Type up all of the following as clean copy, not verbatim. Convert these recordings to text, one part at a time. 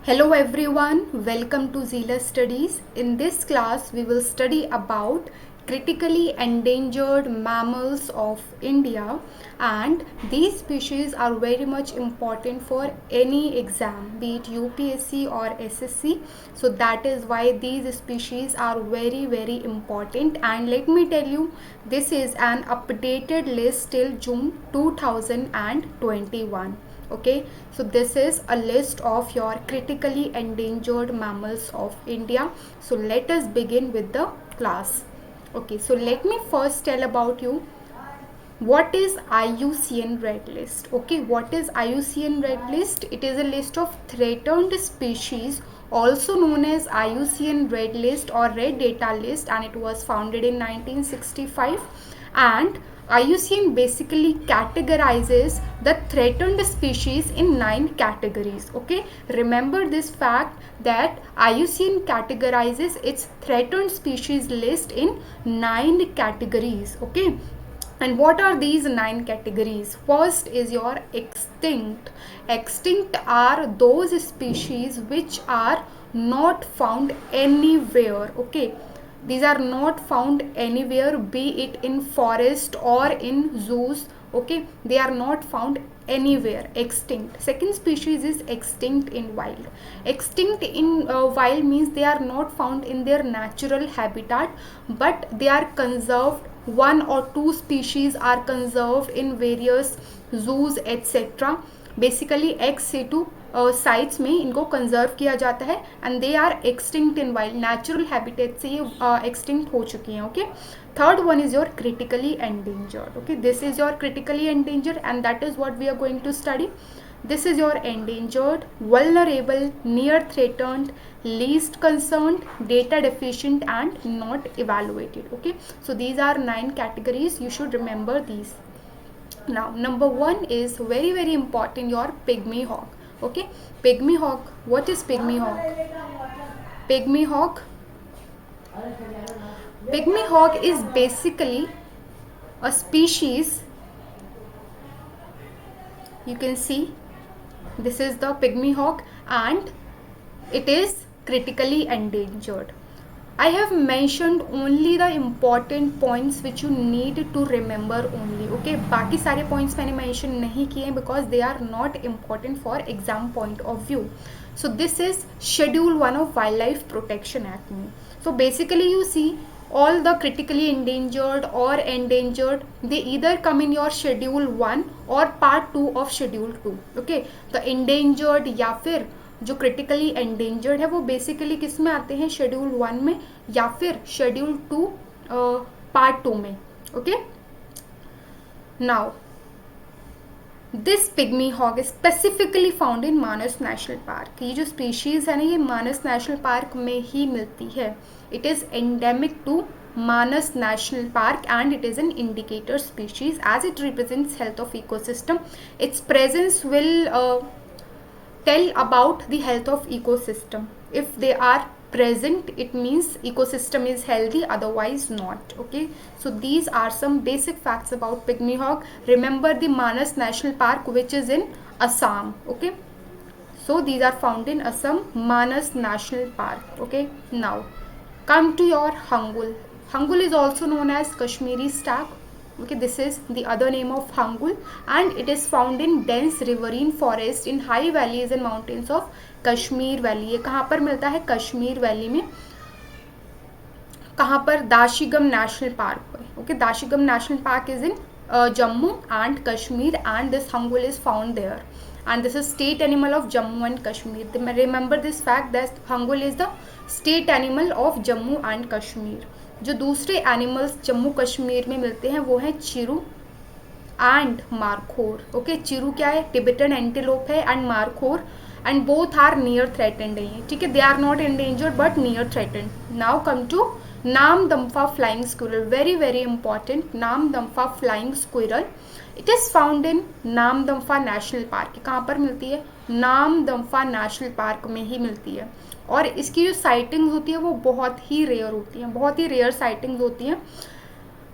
Hello everyone, welcome to Zealous Studies. In this class, we will study about critically endangered mammals of India, and these species are very much important for any exam, be it UPSC or SSC. So that is why these species are very important. And let me tell you, this is an updated list till June 2021. Okay, so this is a list of your critically endangered mammals of India. So let us begin with the class. Okay, so let me first tell about you what is IUCN Red List. Okay, what is IUCN Red List? It is a list of threatened species, also known as IUCN Red List or Red Data List, and it was founded in 1965. And IUCN basically categorizes the threatened species in 9 categories. Okay, remember this fact that IUCN categorizes its threatened species list in 9 categories. Okay, and what are these 9 categories? First is your extinct. Extinct are those species which are not found anywhere. Okay, these are not found anywhere, be it in forest or in zoos. Okay, they are not found anywhere. Extinct. Second species is extinct in wild. Extinct in wild means they are not found in their natural habitat, but they are conserved. One or two species are conserved in various zoos etc. Basically ex situ sites में इनको conserve किया जाता है and they are extinct in wild. Natural habitat से ये extinct हो चुकी हैं. Okay, third one is your critically endangered. Okay, this is your critically endangered and that is what we are going to study. This is your endangered, vulnerable, near threatened, least concerned, data deficient and not evaluated. Okay, so these are 9 categories. You should remember these. Now number 1 is very important, your pygmy hawk. Okay, pygmy hawk. What is pygmy hawk? Pygmy hawk. Pygmy hawk is basically a species. You can see this is the pygmy hawk and it is critically endangered. I have mentioned only the important points which you need to remember only. Okay, बाकी सारे points मैंने mention नहीं किए because they are not important for exam point of view. So this is Schedule 1 of Wildlife Protection Act में. So basically you see all the critically endangered or endangered, they either come in your Schedule 1 or Part 2 of Schedule 2. Okay, the endangered या फिर जो critically endangered है वो basically किस में आते हैं, शेड्यूल 1 में या फिर शेड्यूल 2 पार्ट 2 में. Okay, now this pygmy hog specifically found in Manas National Park. ये जो स्पीशीज है ना, ये मानस नेशनल पार्क में ही मिलती है. It is endemic to Manas National Park and it is an indicator species as it represents health of ecosystem. Its presence will tell about the health of ecosystem. If they are present, it means ecosystem is healthy, otherwise not. Okay, so these are some basic facts about pygmy hawk. Remember the Manas National Park which is in Assam. Okay, so these are found in Assam, Manas National Park. Okay, now come to your hangul. Hangul is also known as Kashmiri stag. Okay, this is the other name of hangul and it is found in dense riverine forest in high valleys and mountains of Kashmir Valley. ये कहाँ पर मिलता है, Kashmir valley में. कहाँ पर, Dachigam national park पर. Okay, Dachigam national park is in Jammu and Kashmir and this hangul is found there and this is state animal of Jammu and Kashmir. Remember this fact that hangul is the state animal of Jammu and Kashmir. जो दूसरे animals Jammu Kashmir में मिलते हैं वो है chiru and markhor. Okay, chiru क्या है, Tibetan antelope है and markhor and both are near threatened है. ठीक है, they are not endangered but near threatened. Now come to Namdapha flying squirrel. Very important, Namdapha flying squirrel. It is found in Namdapha national park. कहाँ पर मिलती है, नामदम्फा national park में ही मिलती है और इसकी जो साइटिंग्स होती है वो बहुत ही रेयर होती हैं, बहुत ही रेयर साइटिंग्स होती हैं.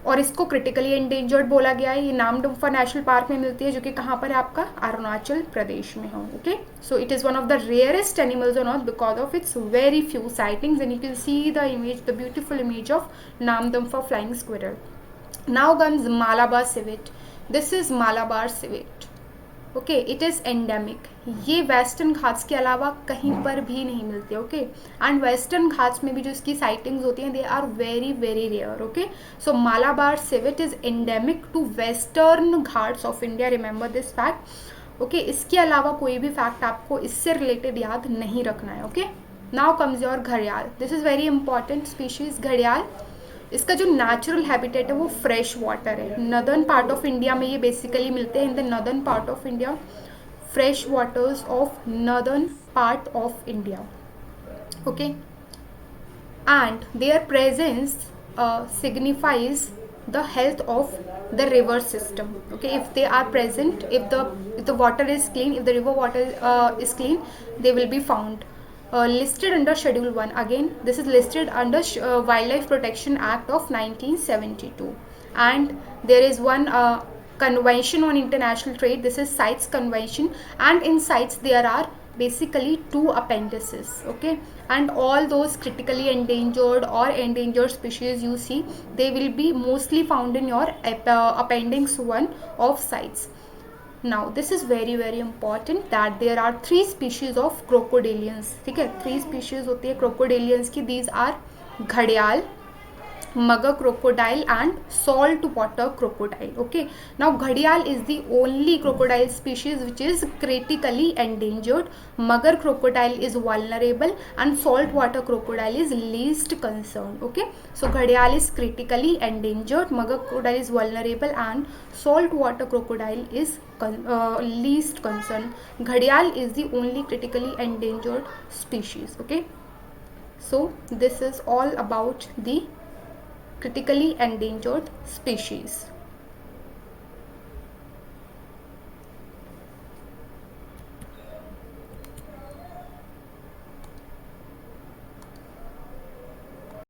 और इसको क्रिटिकली एंडेंजर्ड बोला गया है। ये नामदफा नेशनल पार्क में मिलती है, जो कि कहाँ पर है आपका, अरुणाचल प्रदेश में हो। Okay, so it is one of the rarest animals on earth because of its very few sightings, and you can see the image, the beautiful image of Namdapha flying squirrel. Now comes Malabar civet. This is Malabar civet. Okay, it is endemic. ये western Ghats के अलावा कहीं पर भी नहीं मिलते. Okay, and western Ghats में भी जो इसकी साइटिंग्स होती हैं, they are very very rare. Okay, so Malabar civet is endemic to Western Ghats of India. Remember this fact. Okay, इसके अलावा कोई भी फैक्ट आपको इससे रिलेटेड याद नहीं रखना है. ओके, नाउ कम्स योर घड़ियाल. This is very important species घड़ियाल. इसका जो नेचुरल हैबिटेट है वो फ्रेश वाटर है. नदर्न पार्ट ऑफ इंडिया में ये बेसिकली मिलते हैं, in the northern part of India, fresh waters of northern part of India. Okay, and there presence signifies the health of the river system. Okay, if they are present, if the water is clean, if the river water is clean, they will be found. Listed under Schedule 1. Again, this is listed under Wildlife Protection Act of 1972. And there is one convention on international trade. This is CITES convention, and in CITES there are basically 2 appendices. Okay, and all those critically endangered or endangered species you see, they will be mostly found in your appendix 1 of CITES. Now this is very very important that there are 3 species of crocodilians. ठीक है, 3 species होती है crocodilians की. These are घड़ियाल, mugger crocodile and salt water crocodile. Okay, now ghadial is the only crocodile species which is critically endangered. Mugger crocodile is vulnerable and salt water crocodile is least concerned. Okay, so ghadial is critically endangered, mugger crocodile is vulnerable and salt water crocodile is least concerned. Ghadial is the only critically endangered species. Okay, so this is all about the critically endangered species.